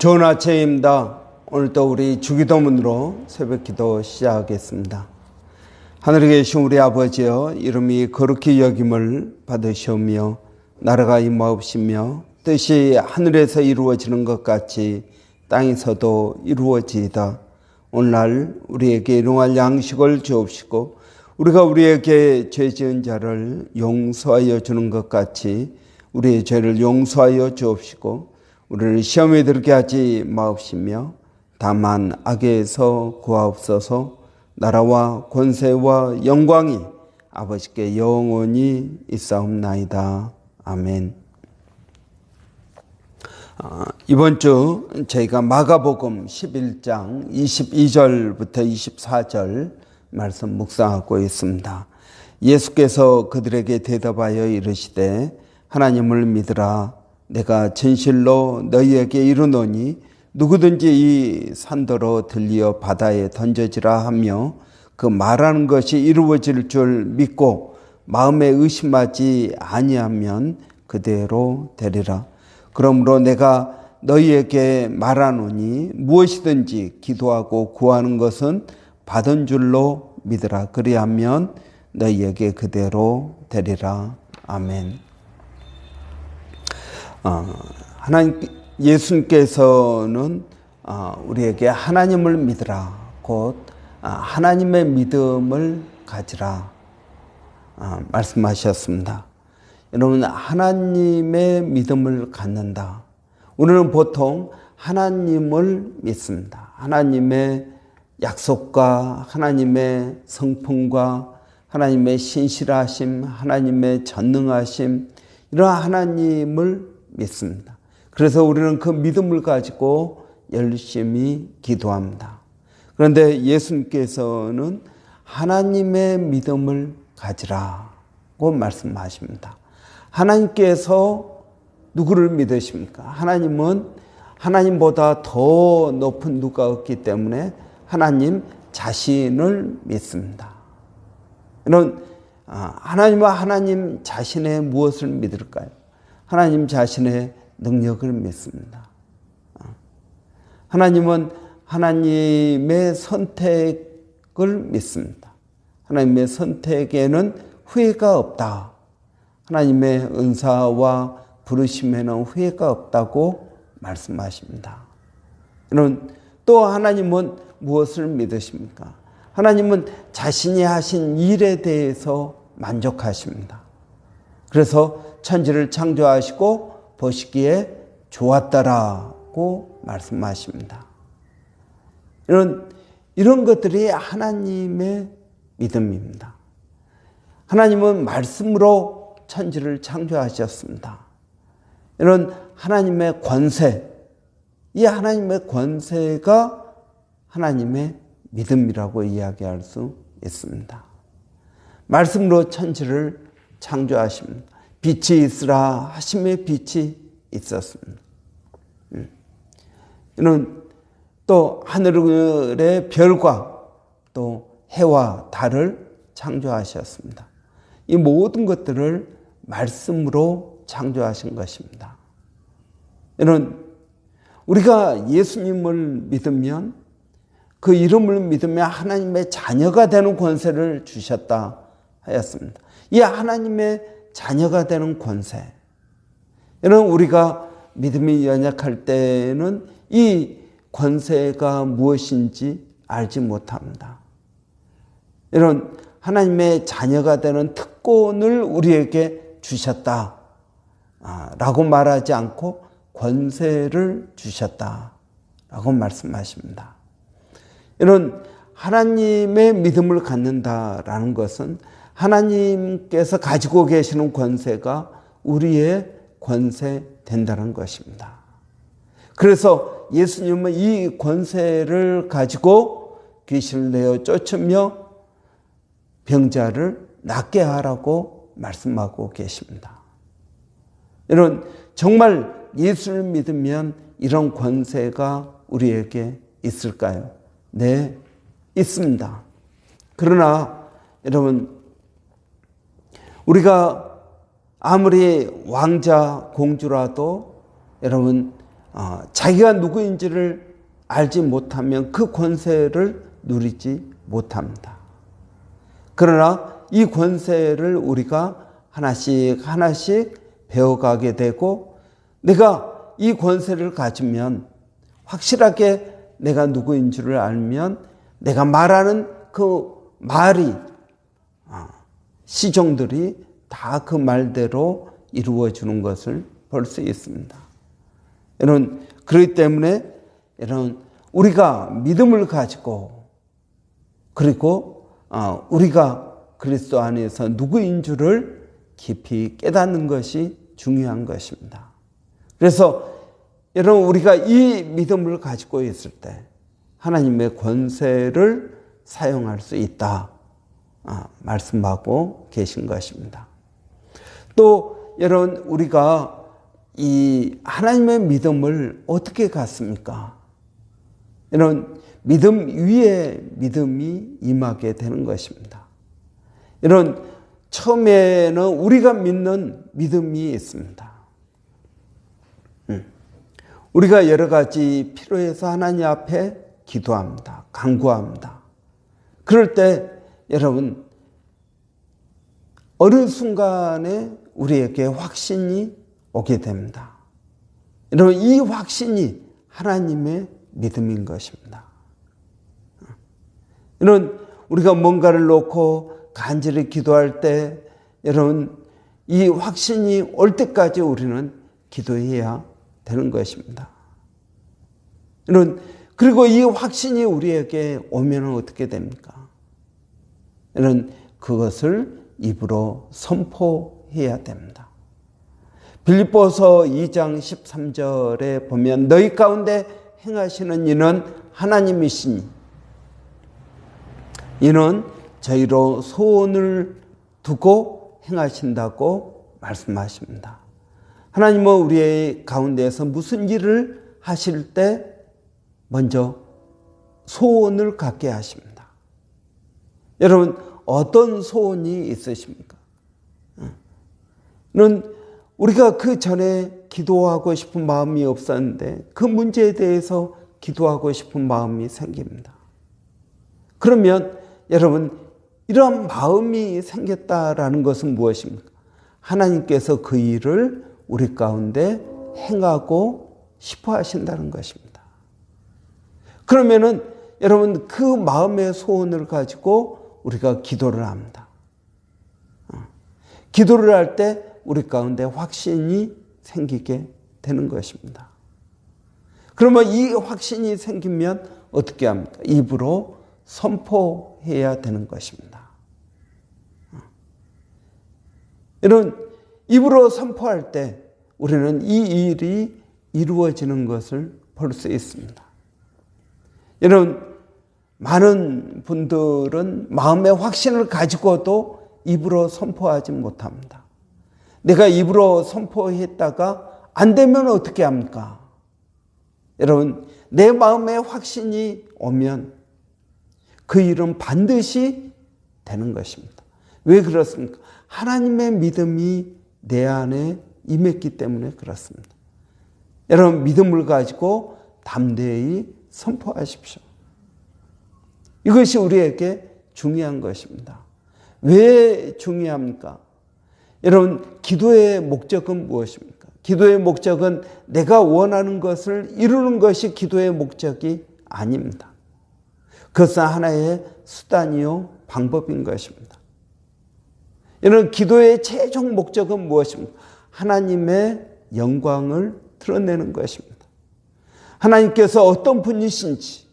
좋은 아침입니다. 오늘도 우리 주기도문으로 새벽기도 시작하겠습니다. 하늘에 계신 우리 아버지여, 이름이 거룩히 여김을 받으시오며 나라가 임하옵시며 뜻이 하늘에서 이루어지는 것 같이 땅에서도 이루어지이다. 오늘날 우리에게 일용할 양식을 주옵시고 우리가 우리에게 죄 지은 자를 용서하여 주는 것 같이 우리의 죄를 용서하여 주옵시고 우리를 시험에 들게 하지 마옵시며 다만 악에서 구하옵소서. 나라와 권세와 영광이 아버지께 영원히 있사옵나이다. 아멘. 이번 주 저희가 마가복음 11장 22절부터 24절 말씀 묵상하고 있습니다. 예수께서 그들에게 대답하여 이르시되 하나님을 믿으라. 내가 진실로 너희에게 이르노니 누구든지 이 산더러 들리어 바다에 던져지라 하며 그 말하는 것이 이루어질 줄 믿고 마음에 의심하지 아니하면 그대로 되리라. 그러므로 내가 너희에게 말하노니 무엇이든지 기도하고 구하는 것은 받은 줄로 믿으라. 그리하면 너희에게 그대로 되리라. 아멘. 예수님께서는 우리에게 하나님을 믿으라, 곧 하나님의 믿음을 가지라 말씀하셨습니다. 여러분, 하나님의 믿음을 갖는다. 우리는 보통 하나님을 믿습니다. 하나님의 약속과 하나님의 성품과 하나님의 신실하심, 하나님의 전능하심, 이런 하나님을 믿습니다. 그래서 우리는 그 믿음을 가지고 열심히 기도합니다. 그런데 예수님께서는 하나님의 믿음을 가지라고 말씀하십니다. 하나님께서 누구를 믿으십니까? 하나님은 하나님보다 더 높은 누가 없기 때문에 하나님 자신을 믿습니다. 이런 하나님은 하나님 자신의 무엇을 믿을까요? 하나님 자신의 능력을 믿습니다. 하나님은 하나님의 선택을 믿습니다. 하나님의 선택에는 후회가 없다. 하나님의 은사와 부르심에는 후회가 없다고 말씀하십니다. 또 하나님은 무엇을 믿으십니까? 하나님은 자신이 하신 일에 대해서 만족하십니다. 그래서 천지를 창조하시고 보시기에 좋았더라고 말씀하십니다. 이런 것들이 하나님의 믿음입니다. 하나님은 말씀으로 천지를 창조하셨습니다. 이런 하나님의 권세, 이 하나님의 권세가 하나님의 믿음이라고 이야기할 수 있습니다. 말씀으로 천지를 창조하십니다. 빛이 있으라 하심에 빛이 있었습니다. 이는 또 하늘의 별과 또 해와 달을 창조하셨습니다. 이 모든 것들을 말씀으로 창조하신 것입니다. 이는 우리가 예수님을 믿으면, 그 이름을 믿으면 하나님의 자녀가 되는 권세를 주셨다 하였습니다. 이 하나님의 자녀가 되는 권세. 이런 우리가 믿음이 연약할 때는 이 권세가 무엇인지 알지 못합니다. 이런 하나님의 자녀가 되는 특권을 우리에게 주셨다 라고 말하지 않고 권세를 주셨다 라고 말씀하십니다. 이런 하나님의 믿음을 갖는다라는 것은 하나님께서 가지고 계시는 권세가 우리의 권세 된다는 것입니다. 그래서 예수님은 이 권세를 가지고 귀신을 내어 쫓으며 병자를 낫게 하라고 말씀하고 계십니다. 정말 예수를 믿으면 이런 권세가 우리에게 있을까요? 네, 있습니다. 그러나 여러분, 우리가 아무리 왕자, 공주라도 여러분 자기가 누구인지를 알지 못하면 그 권세를 누리지 못합니다. 그러나 이 권세를 우리가 하나씩 하나씩 배워가게 되고, 내가 이 권세를 가지면, 확실하게 내가 누구인 줄을 알면 내가 말하는 그 말이, 시종들이 다 그 말대로 이루어지는 것을 볼 수 있습니다. 여러분, 그렇기 때문에 여러분, 우리가 믿음을 가지고, 그리고 우리가 그리스도 안에서 누구인 줄을 깊이 깨닫는 것이 중요한 것입니다. 그래서 여러분, 우리가 이 믿음을 가지고 있을 때 하나님의 권세를 사용할 수 있다 말씀하고 계신 것입니다. 또 여러분, 우리가 이 하나님의 믿음을 어떻게 갖습니까? 여러분, 믿음 위에 믿음이 임하게 되는 것입니다. 여러분, 처음에는 우리가 믿는 믿음이 있습니다. 우리가 여러 가지 필요해서 하나님 앞에 기도합니다. 간구합니다. 그럴 때 여러분, 어느 순간에 우리에게 확신이 오게 됩니다. 여러분, 이 확신이 하나님의 믿음인 것입니다. 여러분, 우리가 뭔가를 놓고 간절히 기도할 때 여러분, 이 확신이 올 때까지 우리는 기도해야 되는 것입니다. 여러분, 그리고 이 확신이 우리에게 오면 어떻게 됩니까? 여러분, 그것을 입으로 선포해야 됩니다. 빌립보서 2장 13절에 보면 너희 가운데 행하시는 이는 하나님이시니 이는 저희로 소원을 두고 행하신다고 말씀하십니다. 하나님은 우리의 가운데에서 무슨 일을 하실 때 먼저 소원을 갖게 하십니다. 여러분, 어떤 소원이 있으십니까? 우리가 그 전에 기도하고 싶은 마음이 없었는데 그 문제에 대해서 기도하고 싶은 마음이 생깁니다. 그러면 여러분, 이런 마음이 생겼다라는 것은 무엇입니까? 하나님께서 그 일을 우리 가운데 행하고 싶어 하신다는 것입니다. 그러면은 여러분, 그 마음의 소원을 가지고 우리가 기도를 합니다. 기도를 할 때 우리 가운데 확신이 생기게 되는 것입니다. 그러면 이 확신이 생기면 어떻게 합니까? 입으로 선포해야 되는 것입니다. 여러분, 입으로 선포할 때 우리는 이 일이 이루어지는 것을 볼 수 있습니다. 여러분, 많은 분들은 마음의 확신을 가지고도 입으로 선포하지 못합니다. 내가 입으로 선포했다가 안 되면 어떻게 합니까? 여러분, 내 마음에 확신이 오면 그 일은 반드시 되는 것입니다. 왜 그렇습니까? 하나님의 믿음이 내 안에 임했기 때문에 그렇습니다. 여러분, 믿음을 가지고 담대히 선포하십시오. 이것이 우리에게 중요한 것입니다. 왜 중요합니까? 여러분, 기도의 목적은 무엇입니까? 기도의 목적은 내가 원하는 것을 이루는 것이 기도의 목적이 아닙니다. 그것은 하나의 수단이요 방법인 것입니다. 여러분, 기도의 최종 목적은 무엇입니까? 하나님의 영광을 드러내는 것입니다. 하나님께서 어떤 분이신지,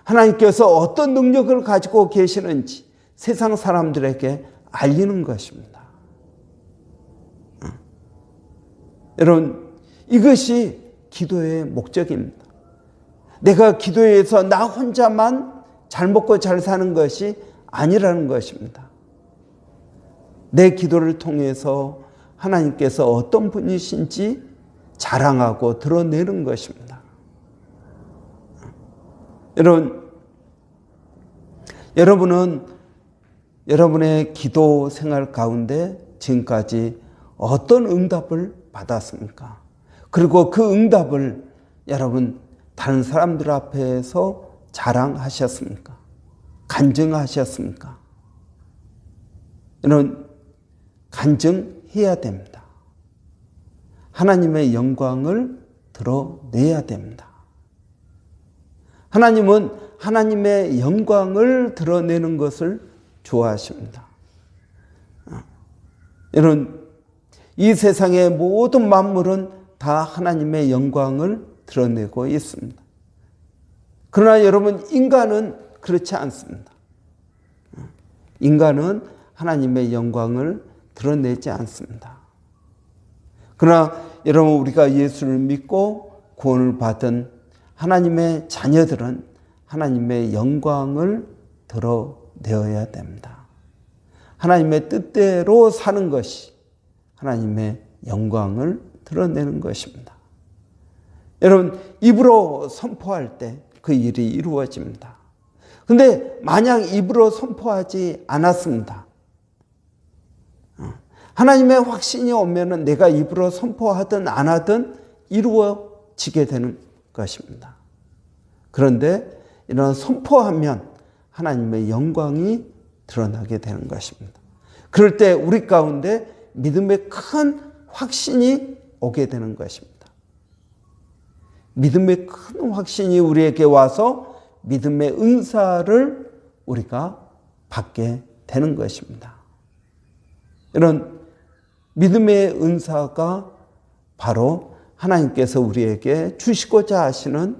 하나님께서 어떤 능력을 가지고 계시는지 세상 사람들에게 알리는 것입니다. 여러분, 이것이 기도의 목적입니다. 내가 기도해서 나 혼자만 잘 먹고 잘 사는 것이 아니라는 것입니다. 내 기도를 통해서 하나님께서 어떤 분이신지 자랑하고 드러내는 것입니다. 여러분은 여러분의 기도 생활 가운데 지금까지 어떤 응답을 받았습니까? 그리고 그 응답을 여러분 다른 사람들 앞에서 자랑하셨습니까? 간증하셨습니까? 이런 간증해야 됩니다. 하나님의 영광을 드러내야 됩니다. 하나님은 하나님의 영광을 드러내는 것을 좋아하십니다. 이런 이 세상의 모든 만물은 다 하나님의 영광을 드러내고 있습니다. 그러나 여러분, 인간은 그렇지 않습니다. 인간은 하나님의 영광을 드러내지 않습니다. 그러나 여러분, 우리가 예수를 믿고 구원을 받은 하나님의 자녀들은 하나님의 영광을 드러내어야 됩니다. 하나님의 뜻대로 사는 것이 하나님의 영광을 드러내는 것입니다. 여러분, 입으로 선포할 때 그 일이 이루어집니다. 근데 만약 입으로 선포하지 않았습니다. 하나님의 확신이 오면은 내가 입으로 선포하든 안 하든 이루어지게 되는 것입니다. 그런데 이런 선포하면 하나님의 영광이 드러나게 되는 것입니다. 그럴 때 우리 가운데 믿음의 큰 확신이 오게 되는 것입니다. 믿음의 큰 확신이 우리에게 와서 믿음의 은사를 우리가 받게 되는 것입니다. 이런 믿음의 은사가 바로 하나님께서 우리에게 주시고자 하시는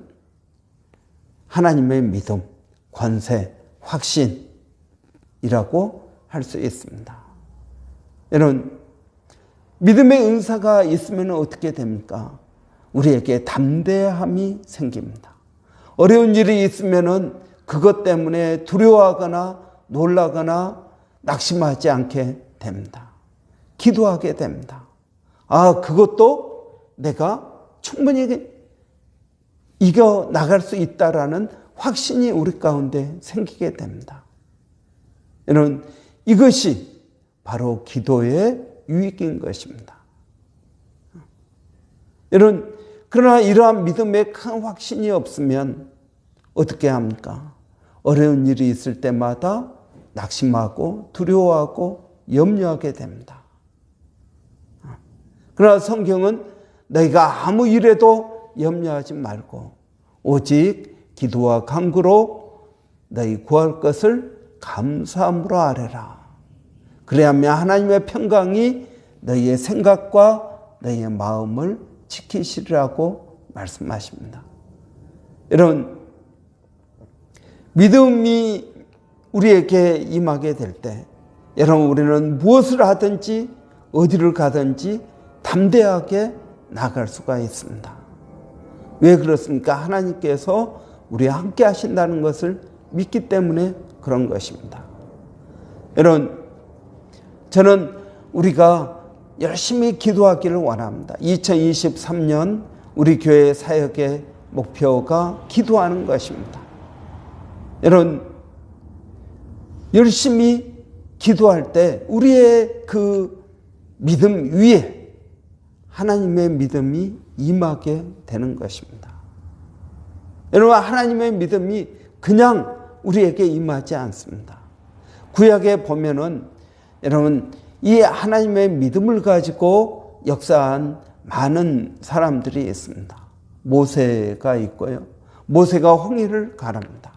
하나님의 믿음, 권세, 확신이라고 할 수 있습니다. 이런 믿음의 은사가 있으면 어떻게 됩니까? 우리에게 담대함이 생깁니다. 어려운 일이 있으면은 그것 때문에 두려워하거나 놀라거나 낙심하지 않게 됩니다. 기도하게 됩니다. 그것도 내가 충분히 이겨 나갈 수 있다라는 확신이 우리 가운데 생기게 됩니다. 이것이 바로 기도의 유익인 것입니다. 그러나 이러한 믿음의 큰 확신이 없으면 어떻게 합니까? 어려운 일이 있을 때마다 낙심하고 두려워하고 염려하게 됩니다. 그러나 성경은 너희가 아무 일에도 염려하지 말고 오직 기도와 간구로 너희 구할 것을 감사함으로 아뢰라. 그래야면 하나님의 평강이 너희의 생각과 너희의 마음을 지키시리라고 말씀하십니다. 이런 믿음이 우리에게 임하게 될 때 여러분, 우리는 무엇을 하든지 어디를 가든지 담대하게 나갈 수가 있습니다. 왜 그렇습니까? 하나님께서 우리와 함께 하신다는 것을 믿기 때문에 그런 것입니다. 여러분, 저는 우리가 열심히 기도하기를 원합니다. 2023년 우리 교회 사역의 목표가 기도하는 것입니다. 여러분, 열심히 기도할 때 우리의 그 믿음 위에 하나님의 믿음이 임하게 되는 것입니다. 여러분, 하나님의 믿음이 그냥 우리에게 임하지 않습니다. 구약에 보면은 여러분, 이 하나님의 믿음을 가지고 역사한 많은 사람들이 있습니다. 모세가 있고요. 모세가 홍해를 가릅니다.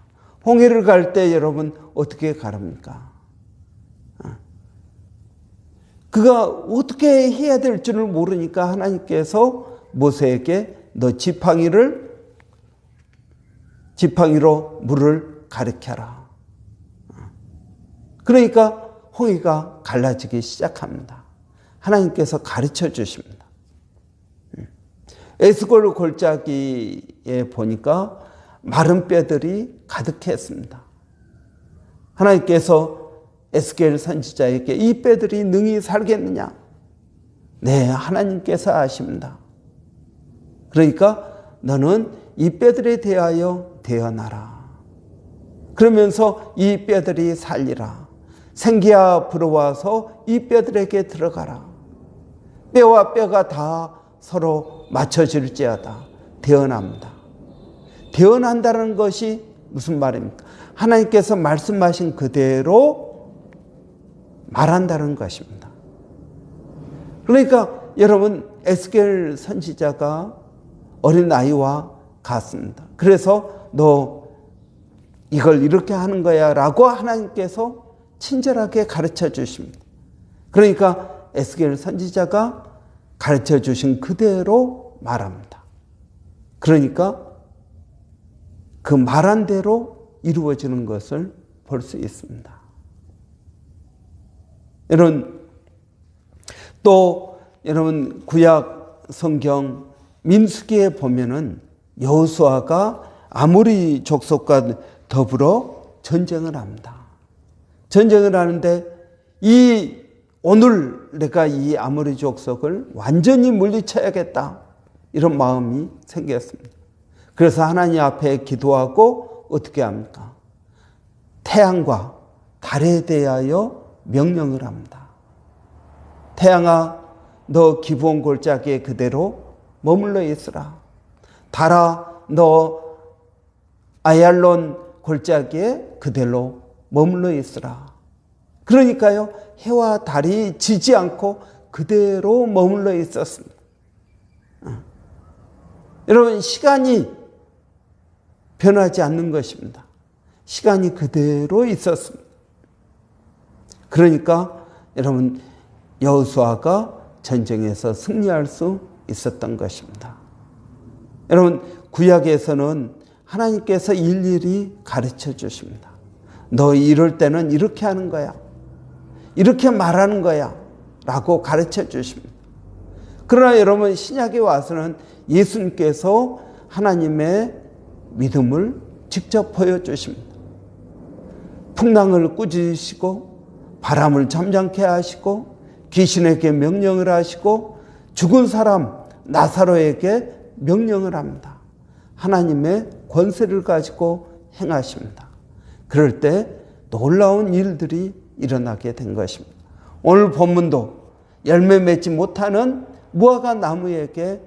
홍해를 갈 때 여러분 어떻게 가릅니까? 그가 어떻게 해야 될 줄을 모르니까 하나님께서 모세에게 너 지팡이로 물을 가리켜라. 그러니까 홍해가 갈라지기 시작합니다. 하나님께서 가르쳐 주십니다. 에스골 골짜기에 보니까 마른 뼈들이 가득했습니다. 하나님께서 에스겔 선지자에게 이 뼈들이 능히 살겠느냐? 네, 하나님께서 아십니다. 그러니까 너는 이 뼈들에 대하여 대언하라. 그러면서 이 뼈들이 살리라. 생기야 불어와서 이 뼈들에게 들어가라. 뼈와 뼈가 다 서로 맞춰질지어다. 대언합니다. 대언한다는 것이 무슨 말입니까? 하나님께서 말씀하신 그대로 말한다는 것입니다. 그러니까 여러분, 에스겔 선지자가 어린 아이와 같습니다. 그래서 너 이걸 이렇게 하는 거야 라고 하나님께서 친절하게 가르쳐 주십니다. 그러니까 에스겔 선지자가 가르쳐 주신 그대로 말합니다. 그러니까 그 말한 대로 이루어지는 것을 볼 수 있습니다. 여러분 구약 성경 민수기에 보면은 여호수아가 아모리 족속과 더불어 전쟁을 합니다. 전쟁을 하는데 오늘 내가 이 아모리 족속을 완전히 물리쳐야겠다, 이런 마음이 생겼습니다. 그래서 하나님 앞에 기도하고 어떻게 합니까? 태양과 달에 대하여 명령을 합니다. 태양아, 너 기브온 골짜기에 그대로 머물러 있으라. 달아, 너 아얄론 골짜기에 그대로 머물러 있으라. 그러니까요, 해와 달이 지지 않고 그대로 머물러 있었습니다. 여러분, 시간이 변하지 않는 것입니다. 시간이 그대로 있었습니다. 그러니까 여러분, 여호수아가 전쟁에서 승리할 수 있었던 것입니다. 여러분, 구약에서는 하나님께서 일일이 가르쳐 주십니다. 너 이럴 때는 이렇게 하는 거야, 이렇게 말하는 거야 라고 가르쳐 주십니다. 그러나 여러분, 신약에 와서는 예수님께서 하나님의 믿음을 직접 보여주십니다. 풍랑을 꾸짖으시고 바람을 잠잠케 하시고 귀신에게 명령을 하시고 죽은 사람 나사로에게 명령을 합니다. 하나님의 권세를 가지고 행하십니다. 그럴 때 놀라운 일들이 일어나게 된 것입니다. 오늘 본문도 열매 맺지 못하는 무화과 나무에게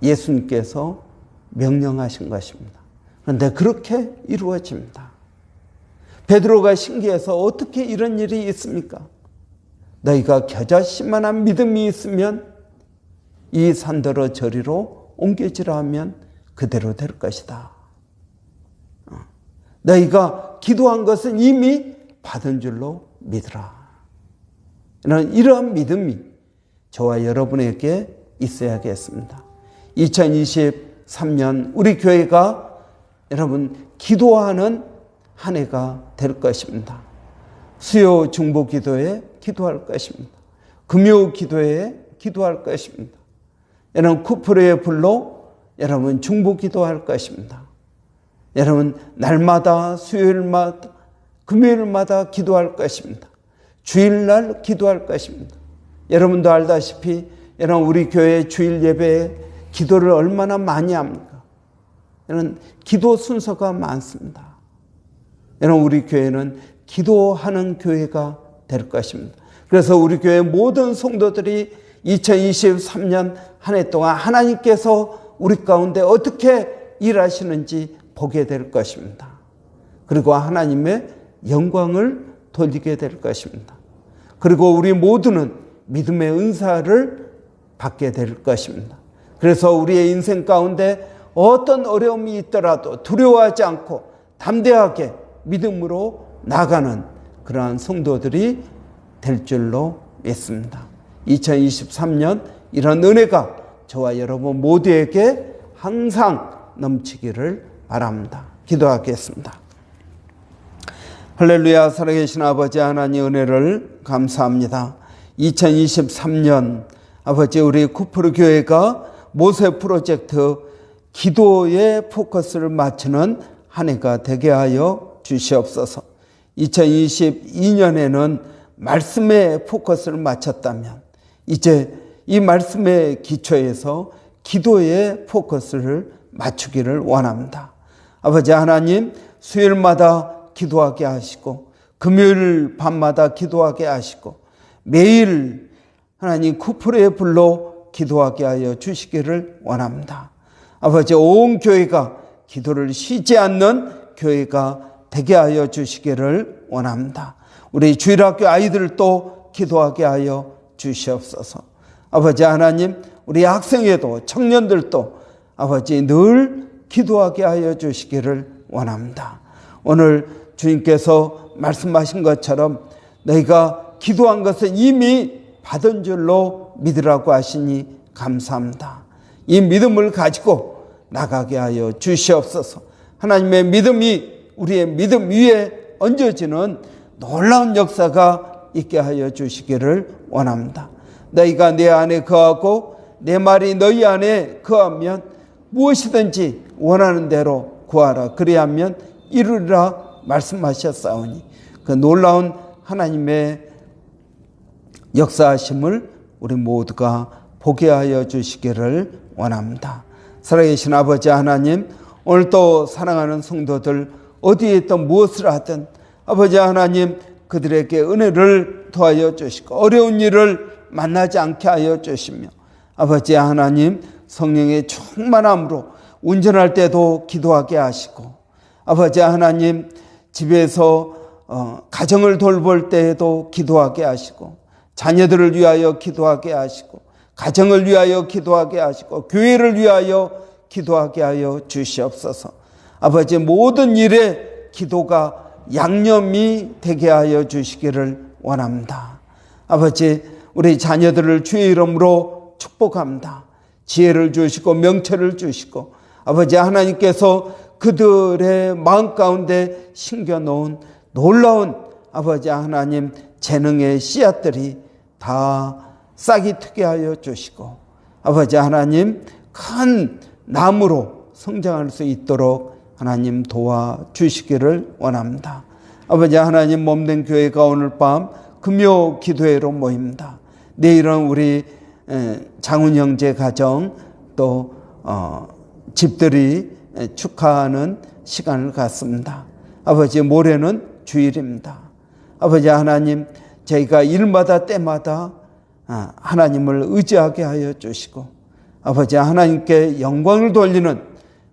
예수님께서 명령하신 것입니다. 그런데 그렇게 이루어집니다. 베드로가 신기해서 어떻게 이런 일이 있습니까? 너희가 겨자씨만한 믿음이 있으면 이 산더러 저리로 옮겨지라 하면 그대로 될 것이다. 너희가 기도한 것은 이미 받은 줄로 믿으라. 이러한 믿음이 저와 여러분에게 있어야겠습니다. 2023년 우리 교회가 여러분 기도하는 한 해가 될 것입니다. 수요 중보 기도에 기도할 것입니다. 금요 기도에 기도할 것입니다. 여러분 쿠프르의 불로 여러분 중보 기도할 것입니다. 여러분 날마다 수요일마다 금요일마다 기도할 것입니다. 주일날 기도할 것입니다. 여러분도 알다시피 여러분 우리 교회 주일 예배에 기도를 얼마나 많이 합니까? 여러분 기도 순서가 많습니다. 여러분 우리 교회는 기도하는 교회가 될 것입니다. 그래서 우리 교회 모든 성도들이 2023년 한 해 동안 하나님께서 우리 가운데 어떻게 일하시는지 보게 될 것입니다. 그리고 하나님의 영광을 돌리게 될 것입니다. 그리고 우리 모두는 믿음의 은사를 받게 될 것입니다. 그래서 우리의 인생 가운데 어떤 어려움이 있더라도 두려워하지 않고 담대하게 믿음으로 나가는 그러한 성도들이 될 줄로 믿습니다. 2023년 이런 은혜가 저와 여러분 모두에게 항상 넘치기를 바랍니다. 기도하겠습니다. 할렐루야. 살아계신 아버지 하나님 은혜를 감사합니다. 2023년 아버지 우리 쿠프르 교회가 모세 프로젝트 기도에 포커스를 맞추는 한 해가 되게 하여 주시옵소서. 2022년에는 말씀에 포커스를 맞췄다면 이제 이 말씀의 기초에서 기도에 포커스를 맞추기를 원합니다. 아버지 하나님 수요일마다 기도하게 하시고 금요일 밤마다 기도하게 하시고 매일 하나님 쿠프르의 불로 기도하게 하여 주시기를 원합니다. 아버지, 온 교회가 기도를 쉬지 않는 교회가 되게 하여 주시기를 원합니다. 우리 주일학교 아이들도 기도하게 하여 주시옵소서. 아버지 하나님, 우리 학생회도 청년들도 아버지 늘 기도하게 하여 주시기를 원합니다. 오늘 주님께서 말씀하신 것처럼 너희가 기도한 것은 이미 받은 줄로 믿으라고 하시니 감사합니다. 이 믿음을 가지고 나가게 하여 주시옵소서. 하나님의 믿음이 우리의 믿음 위에 얹어지는 놀라운 역사가 있게 하여 주시기를 원합니다. 너희가 내 안에 거하고 내 말이 너희 안에 거하면 무엇이든지 원하는 대로 구하라. 그리하면 이루리라 말씀하셨사오니 그 놀라운 하나님의 역사하심을 우리 모두가 보게 하여 주시기를 원합니다. 살아계신 아버지 하나님, 오늘 또 사랑하는 성도들 어디에 있든 무엇을 하든 아버지 하나님 그들에게 은혜를 더하여 주시고 어려운 일을 만나지 않게 하여 주시며 아버지 하나님 성령의 충만함으로 운전할 때도 기도하게 하시고 아버지 하나님 집에서 가정을 돌볼 때에도 기도하게 하시고 자녀들을 위하여 기도하게 하시고 가정을 위하여 기도하게 하시고 교회를 위하여 기도하게 하여 주시옵소서. 아버지 모든 일에 기도가 양념이 되게 하여 주시기를 원합니다. 아버지 우리 자녀들을 주의 이름으로 축복합니다. 지혜를 주시고 명철을 주시고 아버지 하나님께서 그들의 마음 가운데 심겨놓은 놀라운 아버지 하나님 재능의 씨앗들이 다 싹이 트게 하여 주시고 아버지 하나님 큰 나무로 성장할 수 있도록 하나님 도와주시기를 원합니다. 아버지 하나님 몸된 교회가 오늘 밤 금요 기도회로 모입니다. 내일은 우리 장훈 형제 가정 또 집들이 축하하는 시간을 갖습니다. 아버지 모레는 주일입니다. 아버지 하나님 저희가 일마다 때마다 하나님을 의지하게 하여 주시고 아버지 하나님께 영광을 돌리는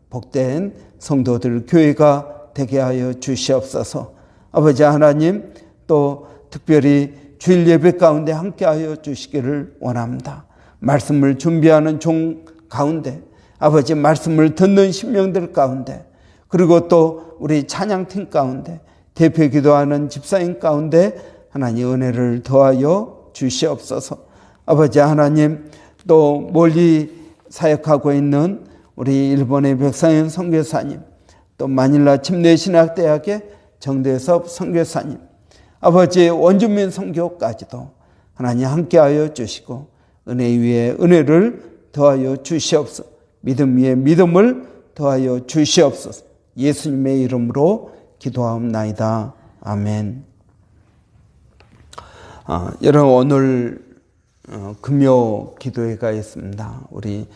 복된 성도들 교회가 되게 하여 주시옵소서. 아버지 하나님 또 특별히 주일 예배 가운데 함께 하여 주시기를 원합니다. 말씀을 준비하는 종 가운데 아버지 말씀을 듣는 신명들 가운데 그리고 또 우리 찬양팀 가운데 대표 기도하는 집사님 가운데 하나님 은혜를 더하여 주시옵소서. 아버지 하나님 또 멀리 사역하고 있는 우리 일본의 백상현 선교사님 또 마닐라 침례신학대학의 정대섭 선교사님 아버지 원주민 선교까지도 하나님 함께하여 주시고 은혜 위에 은혜를 더하여 주시옵소서. 믿음 위에 믿음을 더하여 주시옵소서. 예수님의 이름으로 기도하옵나이다. 아멘. 여러분 오늘 금요 기도회가 있습니다. 우리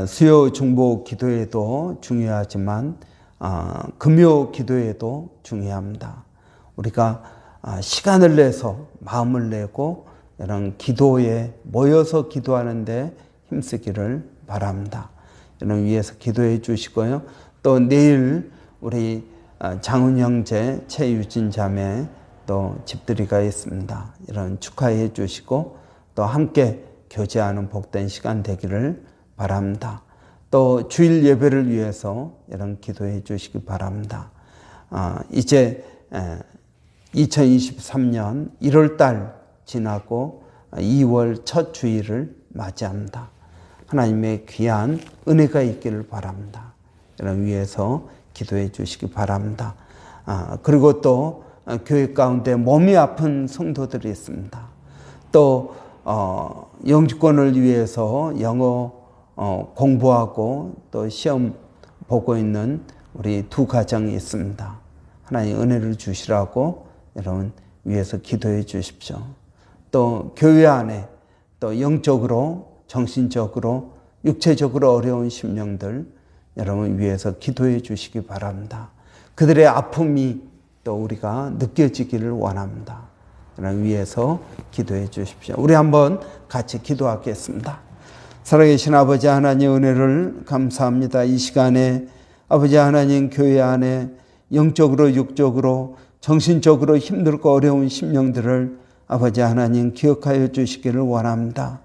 수요 중보 기도회도 중요하지만 금요 기도회도 중요합니다. 우리가 시간을 내서 마음을 내고 이런 기도에 모여서 기도하는데 힘쓰기를 바랍니다. 이런 위해서 기도해 주시고요. 또 내일 우리 장훈 형제, 최유진 자매 또 집들이가 있습니다. 이런 축하해 주시고 또 함께 교제하는 복된 시간 되기를 바랍니다. 또 주일 예배를 위해서 이런 기도해 주시기 바랍니다. 이제 2023년 1월 달 지나고 2월 첫 주일을 맞이합니다. 하나님의 귀한 은혜가 있기를 바랍니다. 이런 위해서 기도해 주시기 바랍니다. 그리고 또 교회 가운데 몸이 아픈 성도들이 있습니다. 또 영주권을 위해서 영어 공부하고 또 시험 보고 있는 우리 두 가정이 있습니다. 하나님 은혜를 주시라고 여러분 위해서 기도해 주십시오. 또 교회 안에 또 영적으로 정신적으로 육체적으로 어려운 심령들 여러분 위해서 기도해 주시기 바랍니다. 그들의 아픔이 또 우리가 느껴지기를 원합니다. 그런 위해서 기도해 주십시오. 우리 한번 같이 기도하겠습니다. 살아계신 아버지 하나님 은혜를 감사합니다. 이 시간에 아버지 하나님 교회 안에 영적으로 육적으로 정신적으로 힘들고 어려운 심령들을 아버지 하나님 기억하여 주시기를 원합니다.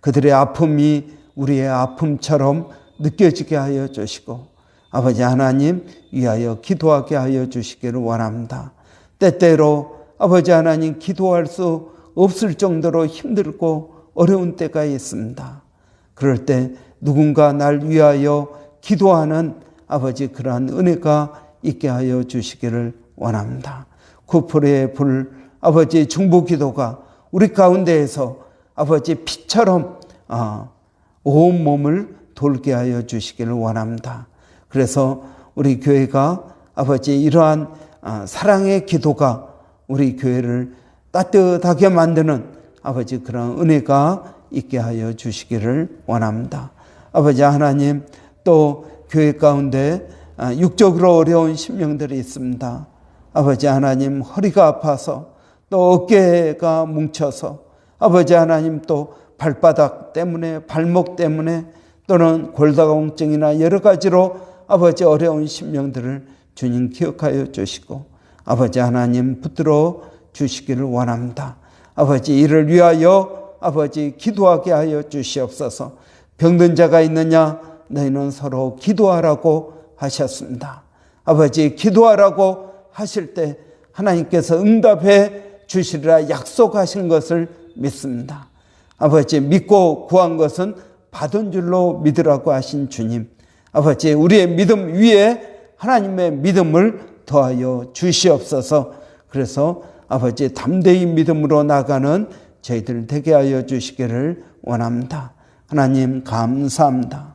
그들의 아픔이 우리의 아픔처럼 느껴지게 하여 주시고 아버지 하나님 위하여 기도하게 하여 주시기를 원합니다. 때때로 아버지 하나님 기도할 수 없을 정도로 힘들고 어려운 때가 있습니다. 그럴 때 누군가 날 위하여 기도하는 아버지 그러한 은혜가 있게 하여 주시기를 원합니다. 구풀의 불 아버지 중보 기도가 우리 가운데에서 아버지 피처럼 온 몸을 돌게 하여 주시기를 원합니다. 그래서 우리 교회가 아버지 이러한 사랑의 기도가 우리 교회를 따뜻하게 만드는 아버지 그런 은혜가 있게 하여 주시기를 원합니다. 아버지 하나님 또 교회 가운데 육적으로 어려운 심령들이 있습니다. 아버지 하나님 허리가 아파서 또 어깨가 뭉쳐서 아버지 하나님 또 발바닥 때문에 발목 때문에 또는 골다공증이나 여러 가지로 아버지 어려운 심령들을 주님 기억하여 주시고 아버지 하나님 붙들어 주시기를 원합니다. 아버지 이를 위하여 아버지 기도하게 하여 주시옵소서. 병든 자가 있느냐 너희는 서로 기도하라고 하셨습니다. 아버지 기도하라고 하실 때 하나님께서 응답해 주시리라 약속하신 것을 믿습니다. 아버지 믿고 구한 것은 받은 줄로 믿으라고 하신 주님, 아버지 우리의 믿음 위에 하나님의 믿음을 더하여 주시옵소서. 그래서 아버지 담대히 믿음으로 나가는 저희들 되게 하여 주시기를 원합니다. 하나님 감사합니다.